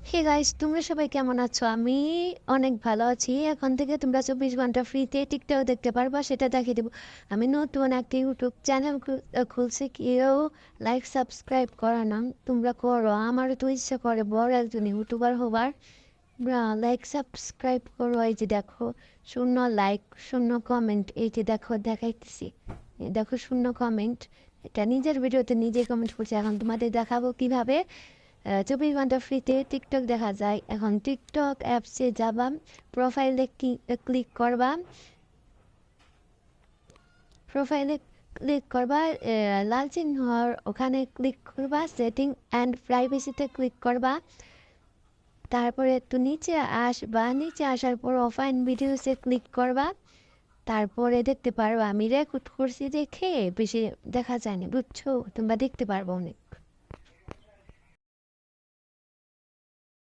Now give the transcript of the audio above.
Hey guys, তোমরা সবাই কেমন আছো? আমি অনেক ভালো আছি। এখন থেকে তোমরা 24 ঘন্টা ফ্রিতে টিকটক দেখতে পারবা, সেটা দেখিয়ে দেবো। আমি নতুন একটা ইউটিউব চ্যানেল খুলছি, কেউ লাইক সাবস্ক্রাইব করা না, তোমরা করো। আমারও তো ইচ্ছা করে বড় একজন ইউটিউবার হবার। লাইক সাবস্ক্রাইব করো। এই যে দেখো, 0 লাইক 0 কমেন্ট, এই যে দেখো দেখাইতেছি। এই দেখো 0 কমেন্ট। এটা নিজের ভিডিওতে নিজেই কমেন্ট করছি। এখন তোমাদের দেখাবো কিভাবে 24 ঘন্টা ফ্রিতে টিকটক দেখা যায়। এখন টিকটক অ্যাপসে যাবা, প্রোফাইলে ক্লিক করবা, প্রোফাইলে ক্লিক করবা, লাল চিহ্নর ওখানে ক্লিক করবা, সেটিং অ্যান্ড প্রাইভেসিতে ক্লিক করবা। তারপরে একটু নিচে আসবা, নিচে আসার পর অফলাইন ভিডিওসে ক্লিক করবা। তারপরে দেখতে পারবা আমি রেকর্ড করছি দেখে বেশি দেখা যায় না, বুঝছো? তোমরা দেখতে পারবো অনেক।